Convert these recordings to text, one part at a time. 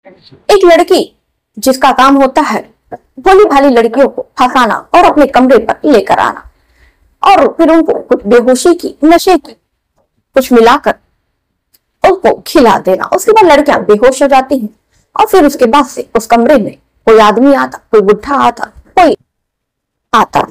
एक लड़की जिसका काम होता है भोली भाली लड़कियों को फंसाना और अपने कमरे पर लेकर आना और फिर उनको कुछ बेहोशी की, नशे की कुछ मिलाकर उनको खिला देना। उसके बाद लड़कियां बेहोश हो जाती हैं और फिर उसके बाद से उस कमरे में कोई आदमी आता, कोई बुढ़ा आता, कोई आता,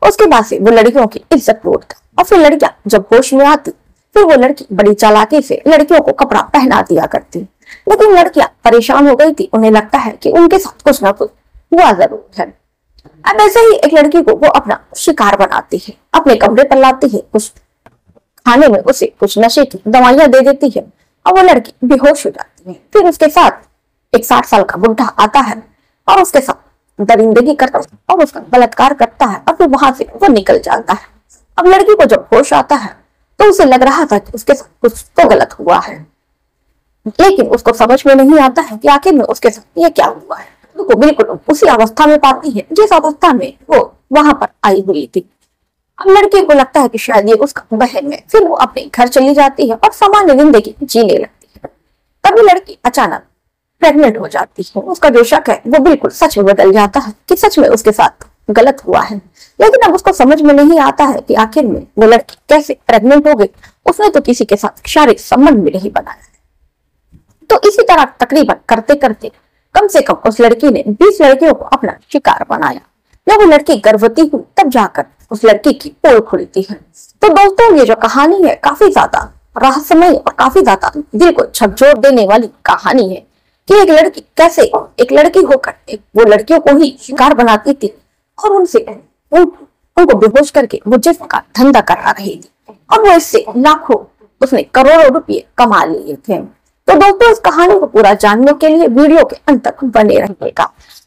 उसके बाद से वो लड़कियों की इज्जत लूटता और फिर लड़कियां जब होश में आती फिर वो लड़की बड़ी चालाकी से लड़कियों को कपड़ा पहना दिया करती। लेकिन लड़कियां परेशान हो गई थी, उन्हें लगता है कि उनके साथ कुछ ना कुछ हुआ जरूर है। अब ऐसे ही एक लड़की को वो अपना शिकार बनाती है, अपने कमरे पर लाती है, कुछ खाने में उसे कुछ नशे की दवाइयां दे देती है और वो लड़की बेहोश हो जाती है। फिर उसके साथ एक 60 साल का बुढ़ा आता है और उसके साथ दरिंदगी करता है और उसका बलात्कार करता है और फिर वहां से वो निकल जाता है। अब लड़की को जब होश आता है तो उसे लग रहा था कि उसके साथ कुछ तो गलत हुआ है, लेकिन उसको समझ में नहीं आता है कि आखिर में उसके साथ ये क्या हुआ है। वो बिल्कुल उसी अवस्था में पाती है जिस अवस्था में वो वहां पर आई हुई थी। अब लड़के को लगता है कि शायद ये उसका बहन है। फिर वो अपने घर चली जाती है और सामान्य जिंदगी जीने लगती है। तभी लड़की अचानक प्रेग्नेंट हो जाती है। उसका जो शक है वो बिल्कुल सच में बदल जाता है कि सच में उसके साथ गलत हुआ है। लेकिन अब उसको समझ में नहीं आता है कि आखिर में वो लड़की कैसे प्रेग्नेंट हो गई। उसने तो किसी के साथ शारीरिक संबंध भी नहीं बनाया। तो इसी तरह तकरीबन करते करते कम से कम उस लड़की ने 20 लड़कियों को अपना शिकार बनाया। जब वो लड़की गर्भवती हुई तब जाकर उस लड़की की पोल खुलती है। तो दोस्तों ये जो कहानी है काफी ज्यादा रहस्यमय और काफी ज्यादा दिल को झकझोर देने वाली कहानी है कि एक लड़की कैसे एक लड़की होकर वो लड़कियों को ही शिकार बनाती थी और उनसे उनको बेहोश करके वो जिस्म का धंधा करा रही थी और वो इससे लाखों उसने करोड़ों रुपये कमा लिए थे। तो दोस्तों इस कहानी को पूरा जानने के लिए वीडियो के अंत तक बने रहिएगा।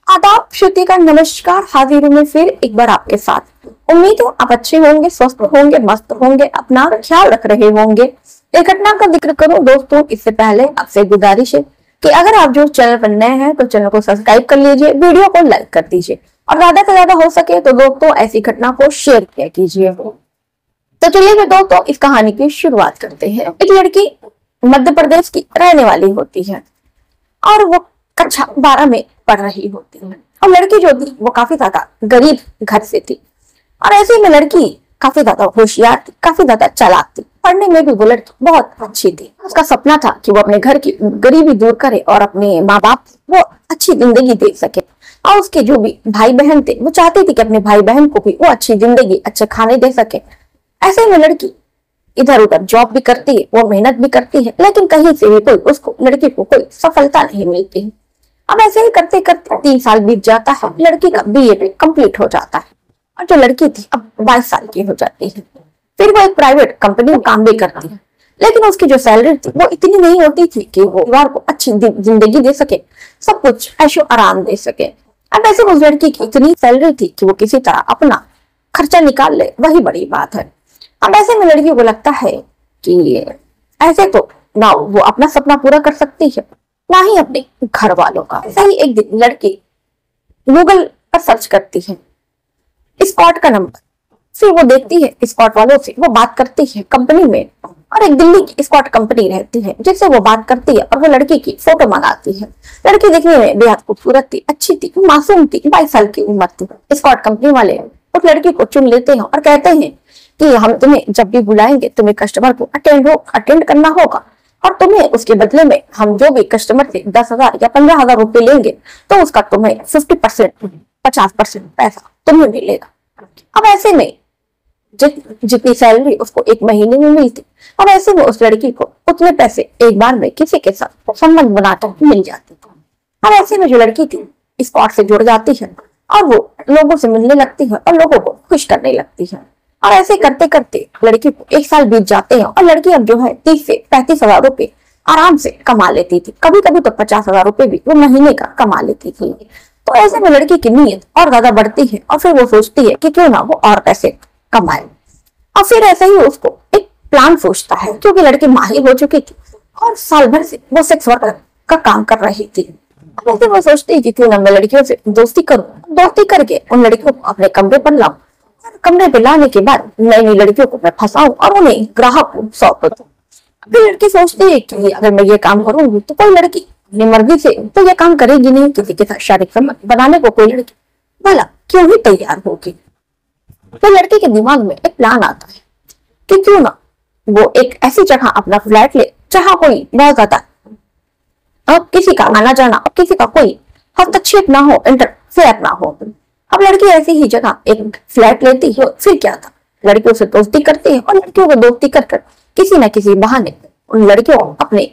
आदाब, श्रुति का नमस्कार, हाजिर हूं मैं फिर एक बार आपके साथ। उम्मीद है आप अच्छे होंगे, स्वस्थ होंगे, मस्त होंगे, अपना ख्याल रख रहे होंगे। एक घटना का जिक्र करूं दोस्तों इससे पहले आपसे गुजारिश है कि अगर आप जो चैनल पर नए हैं तो चैनल को सब्सक्राइब कर लीजिए, वीडियो को लाइक कर दीजिए और ज्यादा से ज्यादा हो सके तो दोस्तों ऐसी घटना को शेयर किया कीजिए। तो चलिए दोस्तों इस कहानी की शुरुआत करते हैं। एक लड़की मध्य प्रदेश की रहने वाली होती है और वो कक्षा 12 में पढ़ रही होती है और लड़की जो थी वो काफी ज्यादा गरीब घर से थी और ऐसे में लड़की काफी ज्यादा होशियार थी, काफी ज्यादा चालाक थी। पढ़ने में भी वो लड़की बहुत अच्छी थी। उसका सपना था कि वो अपने घर की गरीबी दूर करे और अपने माँ बाप वो अच्छी जिंदगी दे सके और उसके जो भी भाई बहन थे वो चाहते थे कि अपने भाई बहन को भी वो अच्छी जिंदगी, अच्छे खाने दे सके। ऐसे में लड़की इधर उधर जॉब भी करती है, वो मेहनत भी करती है, लेकिन कहीं से भी कोई उसको लड़की को कोई सफलता नहीं मिलती है। अब ऐसे ही करते करते 3 साल बीत जाता है। लड़की का बीए भी कंप्लीट हो जाता है और जो लड़की थी अब 22 साल की हो जाती है। फिर वो एक प्राइवेट कंपनी में काम भी करती है, लेकिन उसकी जो सैलरी थी वो इतनी नहीं होती थी कि वो परिवार को अच्छी जिंदगी दे सके, सब कुछ ऐशो आराम दे सके। अब ऐसे उस लड़की की इतनी सैलरी थी कि वो किसी तरह अपना खर्चा निकाल ले, वही बड़ी बात है। अब ऐसे में लड़की को लगता है कि ऐसे तो ना वो अपना सपना पूरा कर सकती है ना ही अपने घर वालों का। ऐसे ही एक दिन लड़की गूगल पर सर्च करती है स्कॉट का नंबर। फिर वो देखती है स्कॉट वालों से वो बात करती है कंपनी में और एक दिल्ली की स्कॉट कंपनी रहती है जिससे वो बात करती है और वो लड़की की फोटो मंगाती है। लड़की दिखने में बेहद खूबसूरत थी, अच्छी थी, मासूम थी, 22 साल की उम्र थी। स्कॉट कंपनी वाले उस लड़की को चुन लेते हैं और कहते हैं कि हम तुम्हें जब भी बुलाएंगे तुम्हें कस्टमर को अटेंड करना होगा और तुम्हें उसके बदले में हम जो भी कस्टमर से 10,000 या 15,000 रुपए लेंगे तो उसका तुम्हें 50% पैसा तुम्हें मिलेगा। अब ऐसे में जितनी सैलरी उसको एक महीने में मिलती, अब ऐसे में उस लड़की को उतने पैसे एक बार में किसी के साथ संबंध बनाकर मिल जाते थे। अब ऐसे में जो लड़की थी स्पॉट से जुड़ जाती है और वो लोगों से मिलने लगती है और लोगों को खुश करने लगती है और ऐसे करते करते लड़की को 1 साल बीत जाते हैं और लड़की अब जो है 30 से 35,000 रुपए आराम से कमा लेती थी। कभी कभी तो 50,000 रुपए भी वो महीने का कमा लेती थी। तो ऐसे में लड़की की नीयत और ज्यादा बढ़ती है और फिर वो सोचती है कि क्यों ना वो और पैसे कमाए। और फिर ऐसे ही उसको एक प्लान सोचता है क्योंकि लड़की माहिर हो चुकी थी और साल भर से वो सेक्स वर्कर का काम कर रही थी। अब वो सोचती है कि क्यों ना मैं लड़कियों से दोस्ती करूं, दोस्ती करके उन लड़कियों को अपने कमरे पर लाऊं। कमरे पे लाने के बाद नई नई लड़कियों को मैं फंसाऊं और उन्हें ग्राहक को सौंप दूं। फिर लड़की सोचती है कि अगर मैं ये काम करूंगी तो कोई लड़की अपनी मर्जी से तो ये काम करेगी नहीं। किसी के साथ शारीरिक संबंध बनाने को कोई लड़की भला क्यों ही तैयार होगी। तो लड़के के दिमाग में एक प्लान आता है कि क्यों ना वो एक ऐसी जगह अपना फ्लैट ले जहां कोई बहुत ज्यादा अब किसी का आना जाना और किसी का कोई हस्तक्षेप ना हो, इंटरफेयर ना हो। अब लड़की ऐसी ही जगह एक फ्लैट लेती है। फिर क्या था, लड़कियों से दोस्ती करती है और लड़कियों को दोस्ती कर किसी न किसी बहाने उन लड़कियों को अपने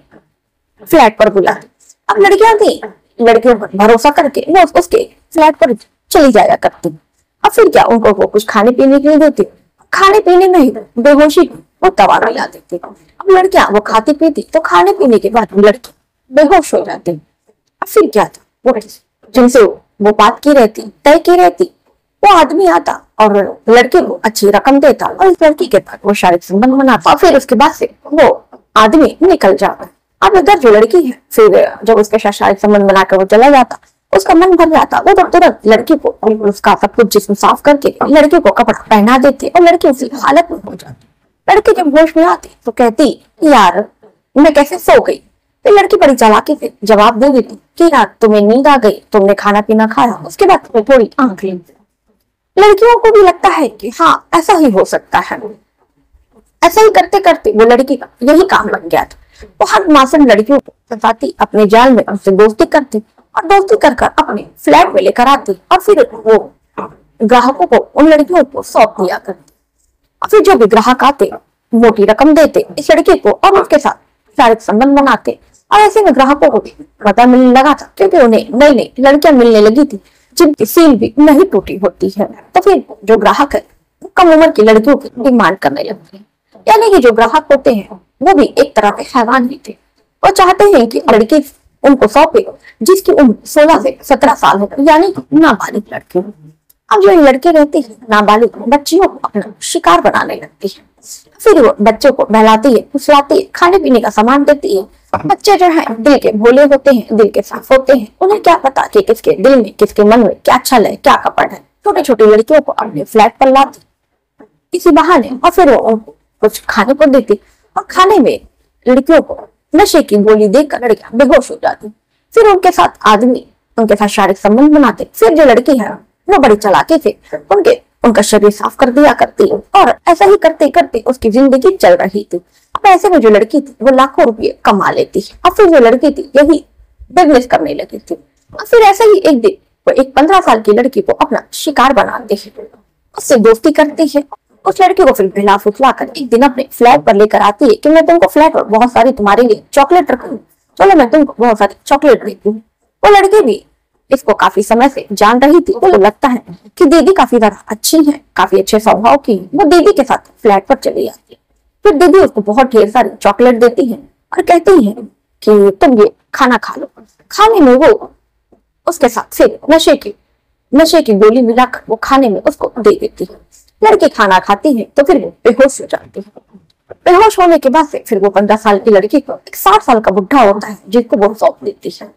फ्लैट पर बुलाती। अब लड़कियां थी, लड़कियों पर भरोसा करके वो उसके फ्लैट पर चली जाया करती। अब फिर क्या, उनको वो कुछ खाने पीने के लिए देती, खाने पीने में ही बेहोशी वो दवा मिला देती। अब लड़कियां वो खाती पीती तो खाने पीने के बाद लड़की बेहोश हो जाती। अब फिर क्या था, वो जिनसे वो बात की रहती, तय की रहती, वो आदमी आता और लड़के को अच्छी रकम देता और इस लड़की के साथ वो शारीरिक संबंध बनाता और फिर उसके बाद से वो आदमी निकल जाता। अब इधर जो लड़की है, फिर जब उसके साथ शारीरिक संबंध बनाकर वो चला जाता, उसका मन भर जाता। वो तो तुरंत लड़की को उसका सब कुछ जिस्म साफ करके लड़की को कपड़ा पहना देते और लड़की उसी हालत में हो जाती। लड़की जब होश में आती तो कहती यार मैं कैसे सो गई। फिर लड़की बड़ी चालाकी से जवाब दे देती कि यार तुम्हें नींद आ गई, तुमने खाना पीना खाया, उसके बाद तुम्हें थोड़ी आंख ली। लड़कियों को भी लगता है कि हाँ ऐसा ही हो सकता है। ऐसा ही करते करते वो लड़की का यही काम बन गया था। वो हर मासूम लड़कियों को फंसाती, अपने जाल में उनसे दोस्ती करती और दोस्ती कर अपने फ्लैट में लेकर आती और फिर वो ग्राहकों को उन लड़कियों को सौंप दिया करती। और फिर जो भी ग्राहक आते मोटी रकम देते इस लड़की को और उसके साथ शारीरिक संबंध बनाते। और ऐसे में ग्राहकों को भी पता मिलने लगा था, क्योंकि उन्हें नई नई लड़कियां मिलने लगी थी जिनकी सील भी नहीं टूटी होती है। तो फिर जो ग्राहक है कम उम्र की लड़कियों की डिमांड करने लगते हैं। यानी कि जो ग्राहक होते हैं वो भी एक तरह के हैवान ही थे। वो चाहते हैं कि लड़की उनको सौंपे जिसकी उम्र 16 से 17 साल हो, यानी नाबालिग लड़की। अब जो लड़के रहती है नाबालिग बच्चियों को अपना शिकार बनाने लगती है। फिर वो बच्चों को बहलाती है, फुसलाती है, खाने पीने का सामान देती है। बच्चे जो हैं दिल के भोले होते हैं, दिल के साफ होते हैं। उन्हें क्या पता कि किसके दिल में किसके मन में क्या छल है, क्या कपट है। छोटी छोटी लड़कियों को अपने फ्लैट पर लाती किसी बहाने और फिर वो उनको कुछ खाने को देती और खाने में लड़कियों को नशे की गोली देकर लड़कियां बेहोश हो जाती। फिर उनके साथ आदमी उनके साथ शारीरिक संबंध बनाते। फिर जो लड़की है वो बड़ी चालाकी से उनका शरीर साफ कर दिया करती और ऐसा ही करते करते उसकी जिंदगी चल रही थी। अब ऐसे में जो लड़की थी वो लाखों रुपये कमा लेती है और फिर जो लड़की थी यही बिजनेस करने लगी थी। और फिर ऐसे ही एक दिन वो एक 15 साल की लड़की को अपना शिकार बनाती है, उससे दोस्ती करती है। उस लड़की को फिर बहला फुसला कर एक दिन अपने फ्लैट पर लेकर आती है कि मैं तुमको फ्लैट पर बहुत सारी तुम्हारे लिए चॉकलेट रखूंगी, चलो मैं तुमको बहुत सारी चॉकलेट देती हूँ। वो लड़की भी इसको काफी समय से जान रही थी। वो लगता है कि दीदी काफी ज्यादा अच्छी है, काफी अच्छे स्वभाव की है। वो दीदी के साथ फ्लैट पर चली जाती है। फिर दीदी उसको बहुत ढेर सारी चॉकलेट देती है और कहती है कि तुम ये खाना खा लो। खाने में वो उसके साथ फिर नशे की गोली मिलाकर वो खाने में उसको दे देती है। लड़की खाना खाती है तो फिर वो बेहोश हो जाती है। बेहोश होने के बाद से फिर वो 15 साल की लड़की को एक 60 साल का बुढ़ा होता है जिसको वो सौंप देती है।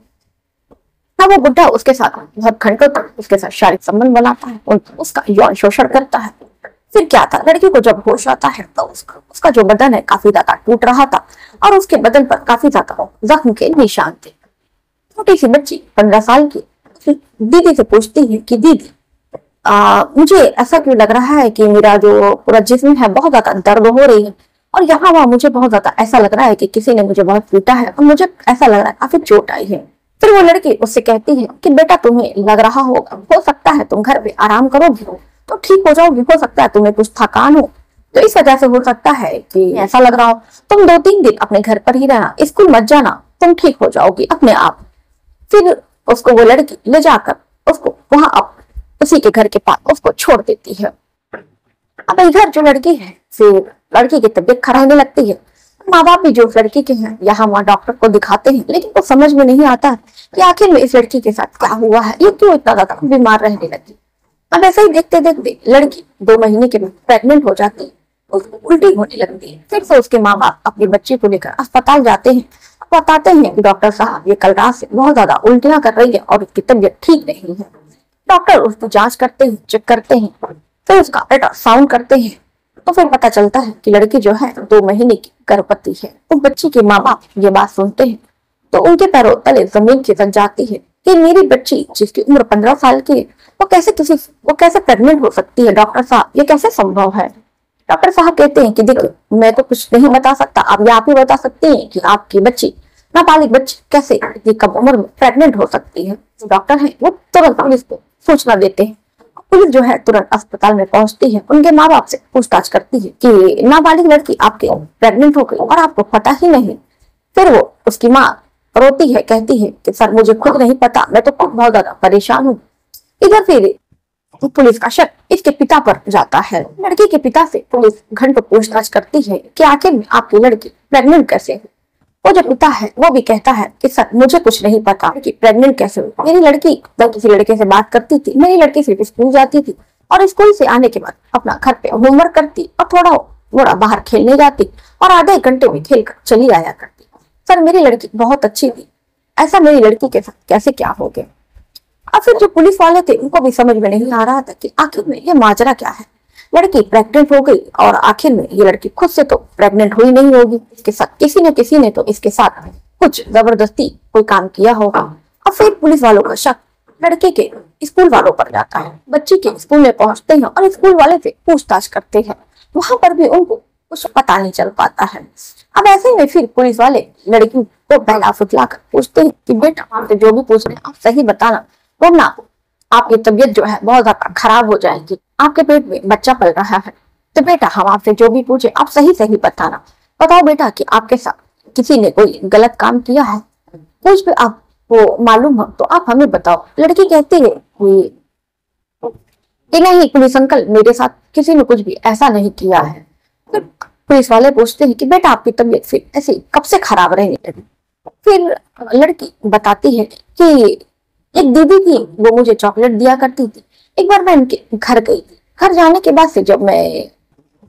अब वो बुढ़ा उसके साथ बहुत घंटों तक उसके साथ शारीरिक संबंध बनाता है, उसका यौन शोषण करता है। फिर क्या था, लड़की को जब होश आता है तो उसका जो बदन है काफी ज्यादा टूट रहा था और उसके बदन पर काफी ज्यादा जख्म के निशान थे। छोटी सी बच्ची 15 साल की दीदी से पूछती है कि दीदी मुझे ऐसा क्यों लग रहा है कि मेरा जो पूरा जिस्म है बहुत ज्यादा दर्द हो रही है और यहाँ वहां मुझे बहुत ज्यादा ऐसा लग रहा है कि किसी ने मुझे बहुत पीटा है और मुझे ऐसा लग रहा है काफी चोट आई है। फिर वो लड़की उससे कहती है कि बेटा तुम्हें लग रहा होगा, हो सकता है तुम घर पे आराम करोगी तो ठीक हो जाओगी, हो सकता है तुम्हें कुछ थकान हो तो इस वजह से हो सकता है कि ऐसा लग रहा हो। तुम 2-3 दिन अपने घर पर ही रहना, स्कूल मत जाना, तुम ठीक हो जाओगी अपने आप। फिर उसको वो लड़की ले जाकर उसको वहां उसी के घर के पास उसको छोड़ देती है। अब इधर जो लड़की है फिर लड़की की तबीयत खराब होने लगती है। माँ बाप भी जो उस लड़की के हैं यहाँ वहाँ डॉक्टर को दिखाते हैं, लेकिन वो समझ में नहीं आता कि आखिर में इस लड़की के साथ क्या हुआ है, ये क्यों इतना ज्यादा बीमार रहने लगी। अब ऐसे ही देखते देखते लड़की 2 महीने के बाद प्रेग्नेंट हो जाती है, उसको उल्टी होने लगती है। फिर से उसके माँ बाप अपने बच्चे को लेकर अस्पताल जाते हैं, बताते हैं कि डॉक्टर साहब ये कल रात से बहुत ज्यादा उल्टियां कर रही है और उसकी तबीयत ठीक नहीं है। डॉक्टर उसकी जांच करते हैं, चेक करते हैं, फिर उसका अल्ट्रासाउंड करते हैं तो फिर पता चलता है कि लड़की जो है 2 महीने की गर्भवती है। उस बच्ची के माँ बाप ये बात सुनते हैं तो उनके पैरों तले जमीन खिसक जाती है कि मेरी बच्ची जिसकी उम्र 15 साल की है वो कैसे प्रेग्नेंट हो सकती है। डॉक्टर साहब ये कैसे संभव है। डॉक्टर साहब कहते हैं कि देखिए मैं तो कुछ नहीं बता सकता, आप ही बता सकते हैं कि आपकी बच्ची, नाबालिग बच्ची कैसे इतनी कम उम्र में प्रेग्नेंट हो सकती है। जो डॉक्टर है वो तुरंत पुलिस को सूचना देते हैं। पुलिस जो है तुरंत अस्पताल में पहुंचती है, उनके माँ बाप से पूछताछ करती है कि नाबालिग लड़की आपके प्रेग्नेंट हो गई और आपको पता ही नहीं। फिर वो उसकी माँ रोती है, कहती है कि सर मुझे खुद नहीं पता, मैं तो खुद बहुत ज्यादा परेशान हूँ। इधर फिर पुलिस का शक इसके पिता पर जाता है। लड़की के पिता से पुलिस घंटों पूछताछ करती है कि आखिर में आपकी लड़की प्रेग्नेंट कैसे हुई। वो जो पिता है वो भी कहता है कि सर मुझे कुछ नहीं पता कि प्रेग्नेंट कैसे हुई। मेरी लड़की किसी लड़के से बात करती थी, मेरी लड़की सिर्फ स्कूल जाती थी और स्कूल से आने के बाद अपना घर पे होमवर्क करती और थोड़ा बाहर खेलने जाती और आधे घंटे में खेल कर चली आया करती। सर मेरी लड़की बहुत अच्छी थी, ऐसा मेरी लड़की के साथ कैसे क्या हो गया। अब फिर जो पुलिस वाले थे उनको भी समझ में नहीं आ रहा था कि आखिर में ये माजरा क्या है। लड़की प्रेग्नेंट हो गई और आखिर में ये लड़की खुद से तो प्रेग्नेंट हुई नहीं होगी, इसके साथ किसी ने तो इसके साथ कुछ जबरदस्ती कोई काम किया होगा। अब फिर पुलिस वालों का शक लड़के के स्कूल वालों पर जाता है। बच्ची के स्कूल में पहुंचते हैं और स्कूल वाले से पूछताछ करते हैं, वहां पर भी उनको कुछ पता नहीं चल पाता है। अब ऐसे में फिर पुलिस वाले लड़की को बहला फुसला कर पूछते हैं कि बेटा आपसे जो भी पूछ रहे हैं आप सही बताना, वरना आपकी तबीयत जो है बहुत ज्यादा खराब हो जाएगी, आपके पेट में बच्चा पल रहा है। तो बेटा हम आपसे जो भी पूछे आप सही बताना। बताओ बेटा कि आपके साथ किसी ने कोई गलत काम किया है, कुछ भी आपको मालूम हो तो आप हमें बताओ। लड़की कहती है कि नहीं पुलिस अंकल, मेरे साथ किसी ने कुछ भी ऐसा नहीं किया है। फिर पुलिस वाले पूछते हैं कि बेटा आपकी तबीयत फिर ऐसी कब से खराब रहने लगी। फिर लड़की बताती है कि एक दीदी थी, वो मुझे चॉकलेट दिया करती थी। एक बार मैं उनके घर गई थी, घर जाने के बाद से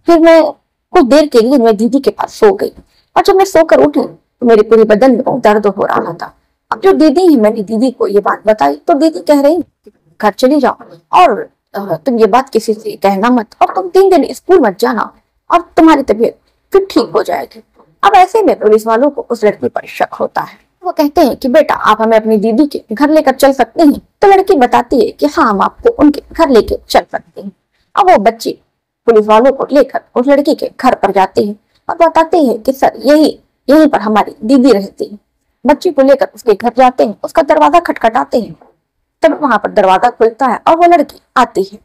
मैं कुछ देर के लिए मैं दीदी के पास सो गई और जब मैं सोकर उठी तो मेरे पूरे बदन में बहुत दर्द हो रहा था। अब जो दीदी है मैंने दीदी को ये बात बताई तो दीदी कह रही घर चली जाओ और तुम ये बात किसी से कहना मत और तुम 3 दिन स्कूल मत जाना और तुम्हारी तबीयत फिर ठीक हो जाएगी। अब ऐसे में पुलिस वालों को उस लड़की पर शक होता है। वो कहते हैं कि बेटा आप हमें अपनी दीदी के घर लेकर चल सकते हैं। तो लड़की बताती है कि हाँ हम आपको उनके घर लेके चल सकते हैं। अब वो बच्ची पुलिस वालों को लेकर उस लड़की के घर पर जाती है और बताते हैं कि सर यहीं पर हमारी दीदी रहती है। बच्ची को लेकर उसके घर जाते हैं, उसका दरवाजा खटखटाते हैं, तब वहां पर दरवाजा खुलता है और वो लड़की आती है।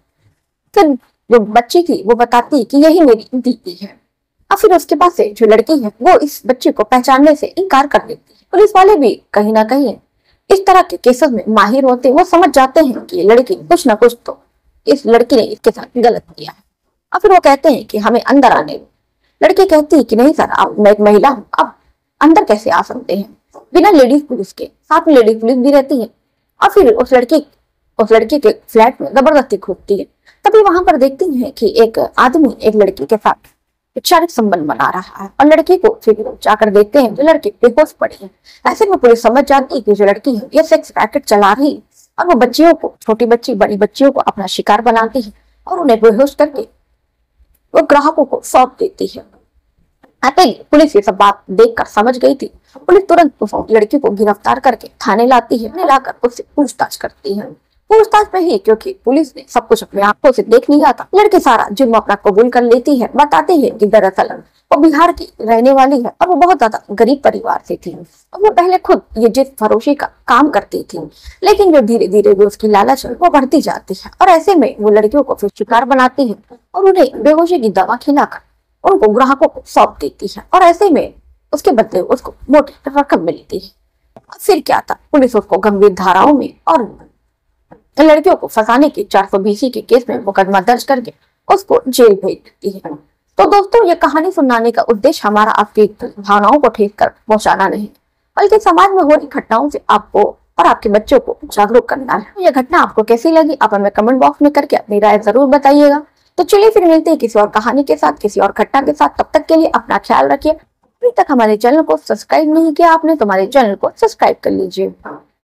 फिर जो बच्ची थी वो बताती है कि यही मेरी दीदी है। और फिर उसके बाद से जो लड़की है वो इस बच्ची को पहचानने से इनकार कर देती है। पुलिस वाले भी कहीं ना कहीं इस तरह के केसेस में माहिर होते हैं, वो समझ जाते हैं कि लड़की कुछ ना कुछ तो इस लड़की ने इसके साथ गलत किया है। और फिर वो कहते हैं कि हमें अंदर आने दो। लड़की कहती है कि नहीं सर, आप मैं एक महिला हूँ, आप अंदर कैसे आ सकते हैं बिना लेडीज पुलिस के। साथ में लेडीज पुलिस भी रहती है। और फिर उस लड़की के फ्लैट में जबरदस्ती घुसती है। तभी वहां पर देखती है कि एक आदमी एक लड़की के साथ शारीरिक संबंध बना रहा है और लड़की को फिर जाकर देखते हैं तो लड़की बेहोश पड़ी है। ऐसे में पुलिस समझ जाती है कि जो लड़की है ये सेक्स रैकेट चला रही है और वो बच्चियों को, छोटी बच्ची बड़ी बच्चियों को अपना शिकार बनाती है और उन्हें बेहोश करके वो ग्राहकों को सौंप देती है। पुलिस ये सब बात देखकर समझ गई थी। पुलिस तुरंत उस लड़की को गिरफ्तार करके थाने लाती है, लाकर उससे पूछताछ करती है। पूछताछ में ही क्योंकि पुलिस ने सब कुछ अपने आंखों से देख लिया था, लड़की सारा जुर्म अपना कबूल कर लेती है। बताती है कि दरअसल वो बिहार की रहने वाली है और वो बहुत ज्यादा गरीब परिवार से थी और वो पहले खुद ये जिद फरोशी का काम करती थी, लेकिन जो धीरे धीरे वो उसकी लालच वो बढ़ती जाती है और ऐसे में वो लड़कियों को फिर शिकार बनाती है और उन्हें बेहोशी की दवा खिलाकर उनको ग्राहकों को सौंप देती है और ऐसे में उसके बदले उसको मोटी रकम मिलती है। फिर क्या था, पुलिस उसको गंभीर धाराओं में और लड़कियों को फंसाने के 420 के केस में मुकदमा दर्ज करके उसको जेल भेज देती है। तो दोस्तों ये कहानी सुनाने का उद्देश्य हमारा आपकी भावनाओं को ठीक कर पहुंचाना नहीं, बल्कि समाज में हो रही घटनाओं से आपको और आपके बच्चों को जागरूक करना है। यह घटना आपको कैसी लगी आप हमें कमेंट बॉक्स में करके अपनी राय जरूर बताइएगा। तो चलिए फिर मिलते हैं किसी और कहानी के साथ, किसी और घटना के साथ। तब तक के लिए अपना ख्याल रखिए। अभी तक हमारे चैनल को सब्सक्राइब नहीं किया आपने तो हमारे चैनल को सब्सक्राइब कर लीजिए।